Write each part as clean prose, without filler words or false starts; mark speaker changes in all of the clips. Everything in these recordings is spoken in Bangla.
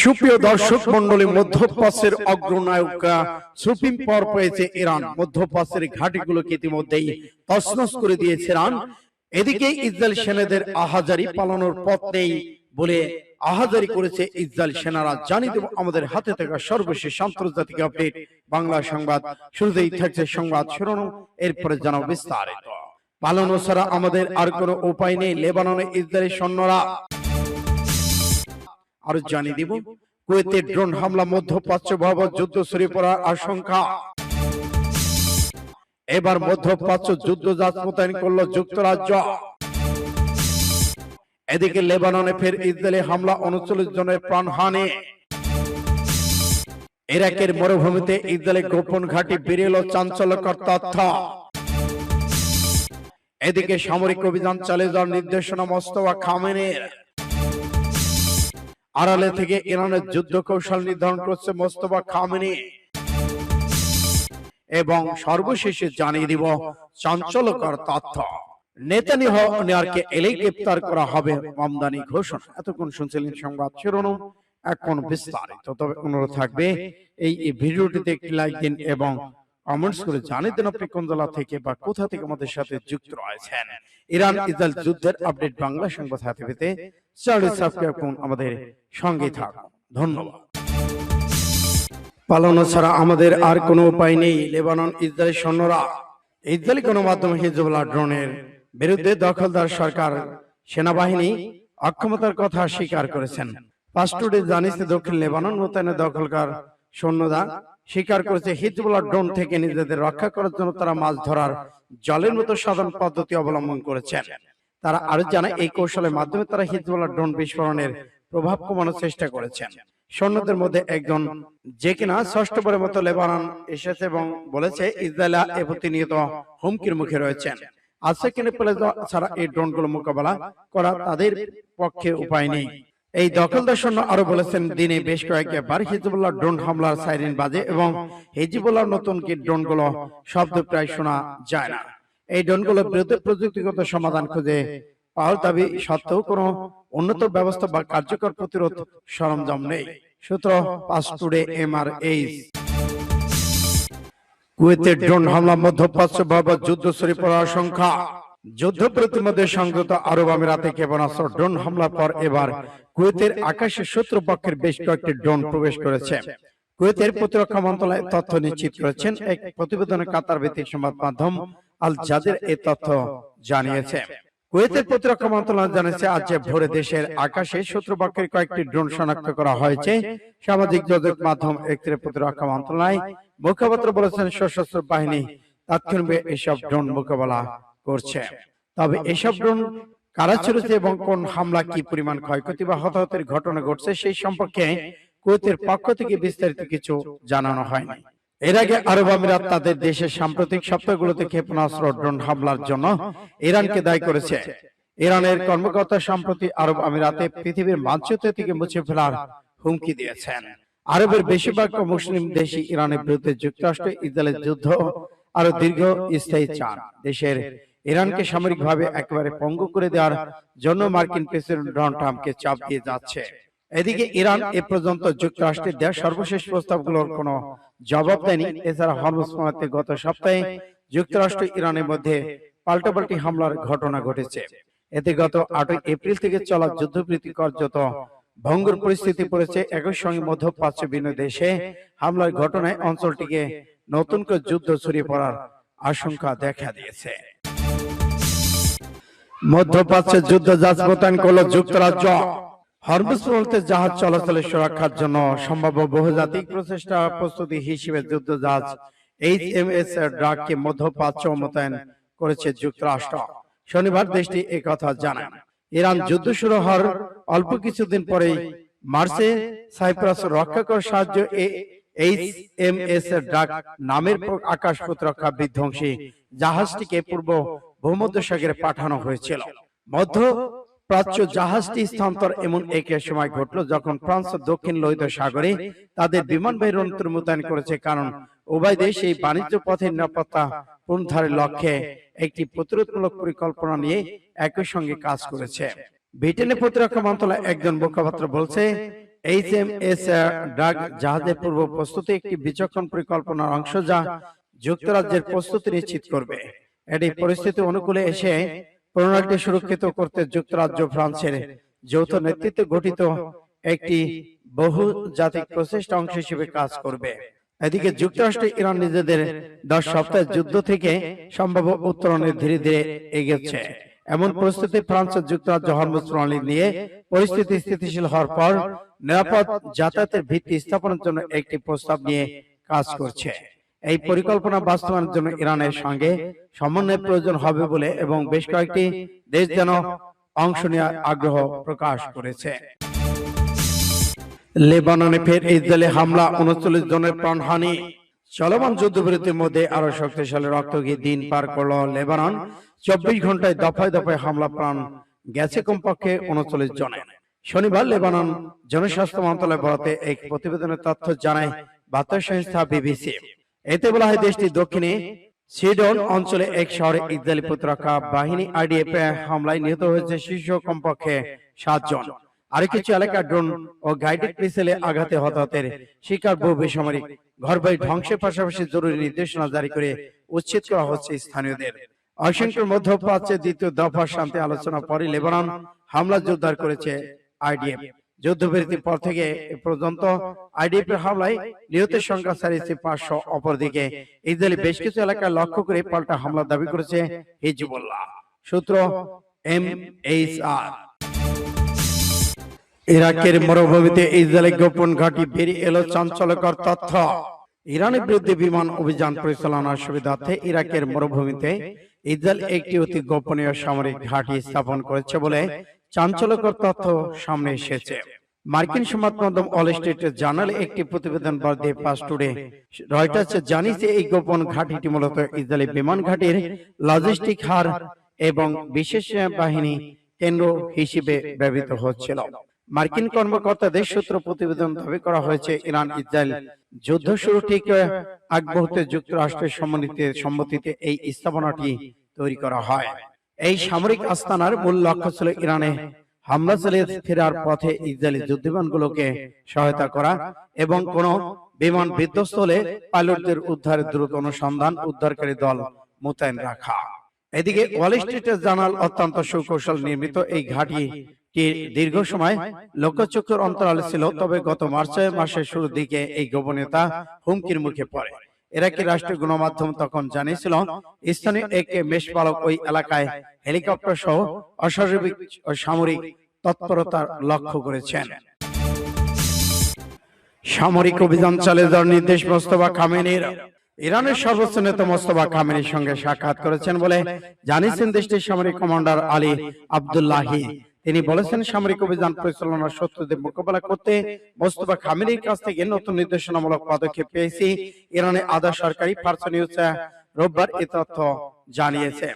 Speaker 1: সুপ্রিয় দর্শক মন্ডলী, মধ্যপ্রাচ্যের অগ্রনায়িকা সুপ্রিম পাওয়ার পেয়েছে ইরান। মধ্যপ্রাচ্যের ঘাঁটিগুলোকে ইতিমধ্যেই তছনছ করে দিয়েছে ইরান। এদিকে ইসরায়েল সেনাদের আহাজারি পালানোর পথ নেই বলে আহাজারি করেছে ইসরায়েল সেনারা। জানিয়ে দেব আমাদের হাতে থাকা সর্বশেষ আন্তর্জাতিক আপডেট বাংলা সংবাদ। শুরুতেই থাকছে সংবাদ শিরোনাম, এরপরে জানাবো বিস্তারিত। পালানো ছাড়া আমাদের আর কোনো উপায় নেই, লেবাননে ইসরায়েলি সৈন্যরা। আরো জানিয়ে দিব, কুয়েতে ড্রোন হামলা, মধ্যপ্রাচ্য ভয়াবহ যুদ্ধ ছড়িয়ে পড়ার আশঙ্কা। এবার মধ্যপ্রাচ্য যুদ্ধজাহাজ মোতায়েন করলো যুক্তরাজ্য। এদিকে লেবাননে ফের ইসরায়েলি হামলা, 39 জনের প্রাণহানি। ইরাকের মরুভূমিতে ইসরায়েলের গোপন ঘাঁটি, বেরিয়ে এলো চাঞ্চল্যকর তথ্য। এদিকে সামরিক অভিযান চালিয়ে যাওয়ার নির্দেশনা মোস্তফা খামেনির। আড়ালে থেকে ইরানের যুদ্ধ কৌশল নির্ধারণ করছে মোস্তফা খামেনি। এবং সর্বশেষে জানিয়ে দিব চাঞ্চল্যকর তথ্য, নেতানিয়াহুকে এলেই গ্রেফতার করা হবে আমদানি ঘোষণা। এতক্ষণ শুনছিলেন সংবাদ শিরোনাম, এখন বিস্তারিত। তবে অনুরোধ থাকবে এই ভিডিওটিতে একটি লাইক দিন এবং কমেন্টস করে জানিয়ে দিন আপনি কোন জেলা থেকে বা কোথা থেকে আমাদের সাথে যুক্ত রয়েছেন। ইরান ইসরায়েল যুদ্ধের আপডেট বাংলা সংবাদ হাতে পেতে চ্যানেলটি সাবস্ক্রাইব করুন, আমাদের সঙ্গে থাকুন। ধন্যবাদ। পালানো ছাড়া আমাদের আর কোনো উপায় নেই, লেবানন ইসরায়েলি সৈন্যরা। ইসরায়েলি গণমাধ্যম হিজবুল্লাহ ড্রোনের বিরুদ্ধে দখলদার সরকার সেনাবাহিনী অক্ষমতার কথা স্বীকার করেছেন। ফার্স্ট টুডে জানিয়েছে, দক্ষিণ লেবানন মোতায়েনের দখলকার সৈন্যরা স্বীকার করেছে হিজবুল্লাহ ড্রোন থেকে নিজেদের রক্ষা করার জন্য তারা মাছ ধরার জলের মতো সাধারণ পদ্ধতি অবলম্বন করেছেন। তারা আরো জানায়, এই কৌশলের মাধ্যমে তারা হিজবুল্লাহ ড্রোন বিস্ফোরণের প্রভাব কমানোর চেষ্টা করেছেন। সৈন্যদের মধ্যে একজন, যে কিনা ষষ্ঠবারের মতো লেবানন এসেছে এবং বলেছে ইসরায়েল এ প্রতিনিয়ত হুমকির মুখে রয়েছেন। আজকে কিনে পেলে ছাড়া এই ড্রোনগুলো মোকাবেলা করা তাদের পক্ষে উপায় নেই। এই দখলদার সৈন্য আরো বলেছেন, দিনে বেশ কয়েকবার হিজবুল্লাহ ড্রোন হামলার সাইরেন বাজে এবং হিজবুল্লাহ নতুন কি ড্রোনগুলো শব্দ প্রায় শোনা যায় না। এই ড্রোনগুলোর বিরুদ্ধে প্রযুক্তিগত সমাধান খুঁজে পাওয়ার দাবি সত্ত্বেও কোনো উন্নত ব্যবস্থা বা কার্যকর প্রতিরোধ সরঞ্জাম নেই। সূত্র ফার্স্ট টুডে এমআরএইচ। কুয়েতে ড্রোন হামলা, মধ্যপ্রাচ্য ভয়াবহ যুদ্ধ ছড়িয়ে পড়ার আশঙ্কা। যুদ্ধ প্রতিমধ্যে সংযুক্ত আরব আমিরাতে ক্ষেপণাস্ত্র ড্রোন হামলার পর এবার কুয়েতের আকাশে শত্রুপক্ষের বেশ কয়েকটি ড্রোন প্রবেশ করেছে। কুয়েতের প্রতিরক্ষা মন্ত্রণালয় তথ্য নিশ্চিত করেছেন। এক প্রতিবেদনে কাতার ভিত্তিক সংবাদ মাধ্যম আল জাজিরা এই তথ্য জানিয়েছে। কুয়েতের প্রতিরক্ষা মন্ত্রণালয় জানিয়েছে, আজ ভোরে দেশের আকাশে শত্রুপক্ষের কয়েকটি ড্রোন শনাক্ত করা হয়েছে। সামাজিক যোগাযোগ মাধ্যম এক্সের প্রতিরক্ষা মন্ত্রণালয় মুখপাত্র বলেছেন, সশস্ত্র বাহিনী তাৎক্ষণিকভাবে এসব ড্রোন মোকাবেলা করছে। তবে এসব ড্রোন কারা ছড়িয়েছে এবং কোন হামলা কি পরিমাণ ক্ষয়ক্ষতি বা হতাহতের ঘটনা ঘটছে সেই সম্পর্কে কুয়েতের পক্ষ থেকে বিস্তারিত কিছু জানানো হয়নি। এর আগে আরব আমিরাত তাদের দেশের সাম্প্রতিক সপ্তাহগুলোতে ক্ষেপণাস্ত্র ড্রোন হামলার জন্য ইরানকে দায়ী করেছে। ইরানের কর্মকর্তা সম্প্রতি আরব আমিরাতে পৃথিবীর মানচিত্র থেকে মুছে ফেলার হুমকি দিয়েছেন। আরবের বেশিরভাগ মুসলিম দেশই ইরানের বিরুদ্ধে যুক্তরাষ্ট্র ইসরায়েলের যুদ্ধ আরো দীর্ঘ স্থায়ী চান। দেশের ইরানকে সামরিকভাবে একেবারে পঙ্গু করে দেওয়ার জন্য মার্কিন প্রেসিডেন্ট ডোনাল্ড ট্রাম্পকে চাপ দিয়ে যাচ্ছে। এদিকে ইরান এ পর্যন্ত যুক্তরাষ্ট্রের দেওয়া সর্বশেষ প্রস্তাবগুলোর কোনো জবাব দেয়নি। এছাড়া হরমুজ প্রণালীতে গত সপ্তাহে যুক্তরাষ্ট্র ইরানের মধ্যে পাল্টাপাল্টি হামলার ঘটনা ঘটেছে। এতে গত 8 এপ্রিল থেকে চলা যুদ্ধবিরতি কার্যত ভঙ্গুর পরিস্থিতি পড়েছে। একই সঙ্গে মধ্যপ্রাচ্যের বিভিন্ন দেশে হামলার ঘটনায় অঞ্চলটিকে নতুন করে যুদ্ধ ছড়িয়ে পড়ার আশঙ্কা দেখা দিয়েছে। মধ্যপ্রাচ্যে যুদ্ধ জাহাজ মোতায়েন করলো যুক্তরাজ্য। হরমুজ প্রণালীতে জাহাজ চলাচলের সুরক্ষার জন্য সম্ভাব্য বহুজাতিক প্রচেষ্টা প্রস্তুতি হিসেবে যুদ্ধ জাহাজ এইচএমএস ড্রাগকে মধ্যপ্রাচ্য মোতায়েন করেছে যুক্তরাষ্ট্র। শনিবার দেশটি একথা জানায়। ইরান যুদ্ধ শুরু হওয়ার অল্প কিছুদিন পরেই মার্চে সাইপ্রাস রক্ষা করার সাহায্য এইচএমএস ড্রাগ নামের আকাশ প্রতিরক্ষা বিধ্বংসী জাহাজটিকে পূর্ব ভূমধ্যসাগরে পাঠানো হয়েছিল। মধ্যপ্রাচ্য জাহাজটি স্থানান্তর এমন এক সময় ঘটল যখন ফ্রান্স দক্ষিণ লোহিত সাগরে তাদের বিমানবাহী রণতরী মোতায়েন করেছে, কারণ উভয় দেশ এই বাণিজ্য পথের নিরাপত্তা পুনরুদ্ধারের লক্ষ্যে একটি প্রতিরোধমূলক পরিকল্পনা নিয়ে একই সঙ্গে কাজ করেছে। ব্রিটেনের প্রতিরক্ষা মন্ত্রণালয়ের একজন মুখপাত্র বলছে, HMS ডাক জাহাজের পূর্ব প্রস্তুতি একটি বিচক্ষণ পরিকল্পনার অংশ যা যুক্তরাজ্যের প্রস্তুতি নিশ্চিত করবে। এটি পরিস্থিতি অনুকূলে এসে প্রণালীটি সুরক্ষিত করতে যুক্তরাজ্য ফ্রান্সের যৌথ নেতৃত্বে গঠিত একটি বহুজাতিক প্রচেষ্টা অংশ হিসেবে কাজ করবে। এদিকে যুক্তরাষ্ট্র ইরান নিজেদের 10 সপ্তাহের যুদ্ধ থেকে সম্ভাব্য উত্তরণে ধীরে ধীরে এগোচ্ছে। এমন পরিস্থিতি ফ্রান্স ও যুক্তরাজ্য হরমুজ প্রণালী নিয়ে পরিস্থিতি স্থিতিশীল হওয়ার পর নিরাপদ যাতায়াতের ভিত্তি স্থাপনের জন্য একটি প্রস্তাব নিয়ে কাজ করছে। এই পরিকল্পনা বাস্তবায়নের জন্য ইরানের সঙ্গে সমন্বয়ের প্রয়োজন হবে বলে এবং বেশ কয়েকটি দেশ যেন অংশ নেওয়ার আগ্রহ প্রকাশ করেছে। লেবাননে ফের ইসরায়েলি হামলা, 39 জনের প্রাণহানি। চলমান যুদ্ধবিরতির মধ্যে আরো শক্তিশালী রক্তক্ষয়ী দিন পার করল লেবানন। 24 ঘন্টায় দফায় দফায় হামলা, প্রাণ গেছে কমপক্ষে 39 জনের। শনিবার লেবানন জনস্বাস্থ্য মন্ত্রণালয় বরাতে এক প্রতিবেদনের তথ্য জানায় বার্তা সংস্থা বিবিসি। এতে বলা হয় দেশটির দক্ষিণে সিডন অঞ্চলে এক শহরে ইসরায়েলি প্রতিরক্ষা বাহিনী IDF হামলায় নিহত হয়েছে শীর্ষ কমপক্ষে 7 জন। আর কিছু এলাকায় ড্রোন ও গাইডেড মিসাইলে আঘাতে হতাহতের শিকার বহু বেসামরিক ঘরবাড়ি ধ্বংসের পাশাপাশি জরুরি নির্দেশনা জারি করে উচ্ছেদ করা হচ্ছে স্থানীয়দের। অসংখ্য মধ্যপ্রাচ্যের দ্বিতীয় দফা শান্তি আলোচনা পরে লেবানন হামলা জোরদার করেছে IDF। যুদ্ধবিরতির পর থেকে এ পর্যন্ত IDF এর হামলায় নিহতের সংখ্যা ছাড়িয়েছে 500। অপরদিকে ইসরায়েলি বেশ কিছু এলাকায় লক্ষ্য করে পাল্টা হামলা দাবি করেছে হিজবুল্লাহ। সূত্র MHR। ইরাকের মরুভূমিতে ইসরায়েলের গোপন ঘাঁটি, বেরিয়ে এলো চাঞ্চল্যকর তথ্য। ইরানের বিরুদ্ধে বিমান অভিযান পরিচালনার সুবিধার্থে ইরাকের মরুভূমিতে ইসরায়েল একটি অতি গোপনীয় সামরিক ঘাঁটি স্থাপন করেছে বলে চাঞ্চল্যকর তথ্য সামনে এসেছে। মার্কিন সংবাদ মাধ্যম অল স্ট্রিট জার্নালে একটি প্রতিবেদন দিয়ে ফাস্ট টুডে রয়টার্স জানিয়েছে এই গোপন ঘাঁটিটি মূলত ইসরায়েলি বিমান ঘাঁটির লজিস্টিক হার এবং বিশেষ বাহিনী কেন্দ্র হিসেবে ব্যবহৃত হচ্ছিল। মার্কিন কর্মকর্তাদের সূত্র প্রতিবেদন দাবি করা হয়েছে ইরান ইসরায়েল যুদ্ধ শুরু ঠিক আগ মুহূর্তে যুক্তরাষ্ট্রের সম্মতিতে এই স্থাপনাটি তৈরি করা হয়। এই সামরিক আস্তানার মূল লক্ষ্য ছিল ইরানে হামলা চালিয়ে ফেরার পথে ইসরায়েলি যুদ্ধবিমানগুলোকে সহায়তা করা এবং কোন বিমান বিধ্বস্ত হলে পাইলটদের উদ্ধারের দ্রুত অনুসন্ধান উদ্ধারকারী দল মোতায়েন রাখা। এদিকে ওয়াল স্ট্রিট জার্নাল অত্যন্ত সুকৌশল নির্মিত এই ঘাঁটি দীর্ঘ সময় লোকচক্ষুর অন্তরালে ছিল, তবে গত মার্চ মাসের শুরুর দিকে এই গোপনীয়তা হুমকির মুখে পড়ে। ইরাকি রাষ্ট্রীয় গণমাধ্যম তখন জানিয়েছিল স্থানীয় এক মেষপালক ওই এলাকায় হেলিকপ্টার সহ অস্বাভাবিক সামরিক তৎপরতা লক্ষ্য করেছেন। সামরিক অভিযান চালিয়ে যাওয়ার নির্দেশ মোস্তফা খামেনির। ইরানের সর্বোচ্চ নেতা মোস্তফা খামেনির সঙ্গে সাক্ষাৎ করেছেন বলে জানিয়েছেন দেশটির সামরিক কমান্ডার আলী আব্দুল্লাহি। তিনি বলেছেন সামরিক অভিযান পরিচালনার শত্রুদের মোকাবেলা করতে মোস্তফা খামেনির কাছ থেকে নতুন নির্দেশনামূলক পদক্ষেপ পেয়েছি। ইরানের আধা সরকারি ফার্স নিউজ রোববার এই তথ্য জানিয়েছে।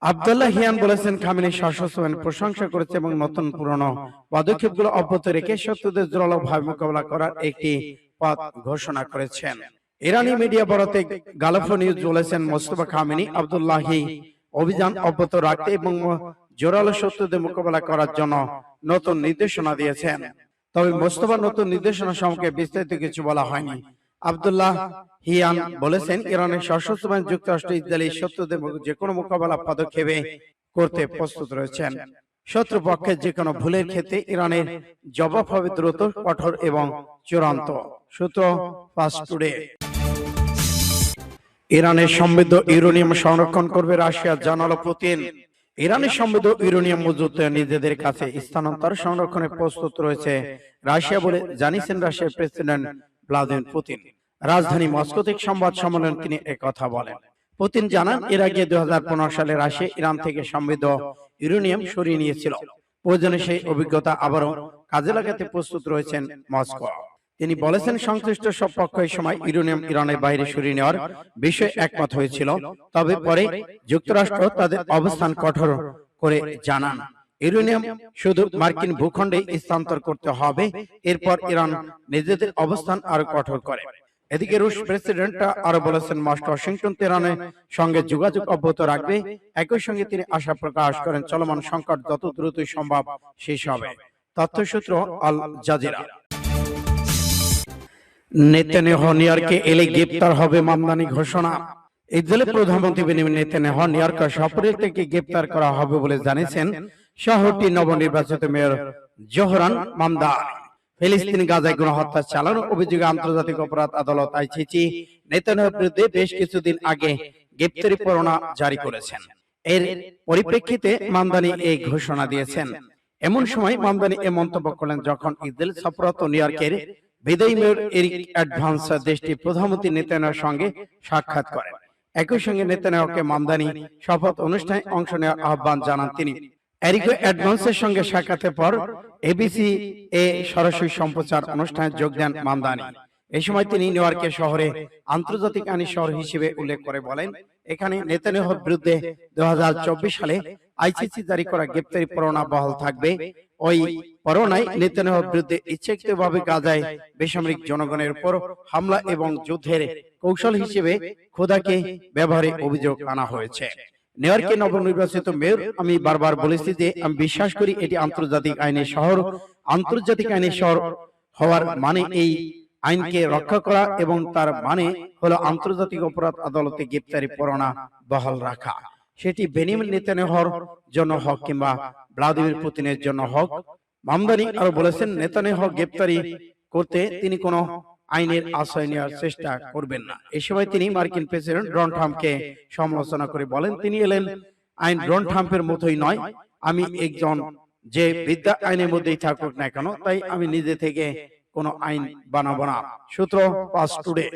Speaker 1: আব্দুল্লাহিয়ান বলেছেন খামেনি সশস্ত্র বাহিনীর প্রশংসা করেছে এবং নতুন পুরনো পদক্ষেপগুলো অব্যাহত রেখে শত্রুদের জোরালোভাবে মোকাবেলা করার একটি পথ ঘোষণা করেছেন। ইরানি মিডিয়া বরাতে গালফ নিউজ বলেছেন মোস্তফা খামেনি আব্দুল্লাহি অভিযান অব্যাহত রাখতে এবং জোরালো শত্রুদের মোকাবেলা করার জন্য নতুন নির্দেশনা দিয়েছেন। তবে মোস্তফা নতুন নির্দেশনা সম্পর্কে বিস্তারিত কিছু বলা হয়নি। আব্দুল্লাহ হিয়ান বলেছেন ইরানের সশস্ত্র বাহিনী যুক্তরাষ্ট্র ইসরায়েলি শত্রুদের যে কোনো মোকাবেলা পদক্ষেপে করতে প্রস্তুত রয়েছেন। শত্রুপক্ষের যে কোনো ভুলের ক্ষেত্রে ইরানের জবাব হবে দ্রুত, কঠোর এবং চূড়ান্ত। সূত্র ফাস্ট টুডে। ইরানের সমৃদ্ধ ইউরেনিয়াম সংরক্ষণ করবে রাশিয়া, জানালো পুতিন। ইরানের সমৃদ্ধ ইউরেনিয়াম মজুত নিজেদের কাছে স্থানান্তর সংরক্ষণে প্রস্তুত রয়েছে রাশিয়া বলে জানিয়েছেন রাশিয়ার প্রেসিডেন্ট ভ্লাদিমির পুতিন। রাজধানী মস্কোতে সংবাদ সম্মেলনে তিনি একথা বলেন। পুতিন জানান এর আগে 2015 সালে রাশিয়া ইরান থেকে সমৃদ্ধ ইউরেনিয়াম সরিয়ে নিয়েছিল। প্রয়োজনে সেই অভিজ্ঞতা আবারও কাজে লাগাতে প্রস্তুত রয়েছেন মস্কো। তিনি বলেছেন সংশ্লিষ্ট সব পক্ষ এই সময় ইউরেনিয়াম ইরানের বাইরে সরিয়ে নেওয়ার বিষয়ে একমত হয়েছিল, তবে পরে যুক্তরাষ্ট্র তাদের অবস্থান কঠোর করে জানান ইউরেনিয়াম শুধু মার্কিন ভূখণ্ডে স্থানান্তর করতে হবে। এরপর ইরান নিজেদের অবস্থান আরো কঠোর করে। এদিকে রুশ প্রেসিডেন্ট আরো বলেছেন মস্কো ওয়াশিংটন তেহরানের সঙ্গে যোগাযোগ অব্যাহত রাখবে। একই সঙ্গে তিনি আশা প্রকাশ করেন চলমান সংকট যত দ্রুত সম্ভব শেষ হবে। তথ্যসূত্র আল জাজিরা। নেতানিয়াহু নিউইয়র্কে এলে গ্রেপ্তার হবে মামদানি ঘোষণা। ইসরায়েলের প্রধানমন্ত্রী বেনিয়ামিন নেতানিয়াহু নিউইয়র্ক শহর থেকে গ্রেপ্তার করা হবে বলে জানিয়েছেন শহরটির নবনির্বাচিত মেয়র জোহরান মামদানি। ফিলিস্তিনি গাজায় গণহত্যা চালানোর অভিযোগে আন্তর্জাতিক অপরাধ আদালত আইসিসি নেতানিয়াহুর বিরুদ্ধে বেশ কিছুদিন আগে গ্রেপ্তারি পরোয়ানা জারি করেছেন। এর পরিপ্রেক্ষিতে মামদানি এই ঘোষণা দিয়েছেন। এমন সময় মামদানি এ মন্তব্য করলেন যখন ইসরায়েল সফররত নিউইয়র্কের বিদায়ী মেয়র এরিক অ্যাডভান্স দেশটির প্রধানমন্ত্রী নেতানিয়াহুর সঙ্গে সাক্ষাৎ করেন। একই সঙ্গে নেতানিয়াহুকে মামদানি শপথ অনুষ্ঠানে অংশ নেওয়ার আহ্বান জানান তিনি। এরিক অ্যাডভান্সের সঙ্গে সাক্ষাতের পর এবিসি এ সরাসরি সম্প্রচার অনুষ্ঠানে যোগ দেন মামদানি। এই সময় তিনি নিউইয়র্কে শহরে আন্তর্জাতিক আইনি শহর হিসেবে উল্লেখ করে বলেন, এখানে নেতানিয়াহুর বিরুদ্ধে 2024 সালে আইসিসি জারি করা গ্রেপ্তারি পরোয়ানা বহাল থাকবে। ওই পরোয়ানায় নেতানিয়াহুর বিরুদ্ধে ইচ্ছাকৃতভাবে গাজায় বেসামরিক জনগণের উপর হামলা এবং যুদ্ধের কৌশল হিসেবে খোদাকে ব্যবহারের অভিযোগ আনা হয়েছে। নিউইয়র্কের নবনির্বাচিত মেয়র, আমি বারবার বলেছি যে আমি বিশ্বাস করি এটি আন্তর্জাতিক আইনের শহর। আন্তর্জাতিক আইনের শহর হওয়ার মানে এই আইনকে রক্ষা করা এবং তার মানে হলো আন্তর্জাতিক অপরাধ আদালতে গ্রেপ্তারি পরোয়ানা বহাল রাখা। সেটি বেনিয়ামিন নেতানিয়াহুর জন্য হোক কিংবা ভ্লাদিমির পুতিনের জন্য হোক। মামদানি আরো বলেছেন, নেতানিয়াহু গ্রেপ্তারি করতে তিনি কোনো আইনের আশ্রয় নেওয়ার চেষ্টা করবেন না। এই সময় তিনি মার্কিন প্রেসিডেন্ট ডোনাল্ড ট্রাম্পকে সমালোচনা করে বলেন, তিনি এলেন আইন ডোনাল্ড ট্রাম্পের মতোই নয়। আমি একজন যে বিদ্যা আইনের মধ্যেই থাকুক না কেন, তাই আমি নিজে থেকে কোনো আইন বানাবো না। সূত্র পাস টুডে।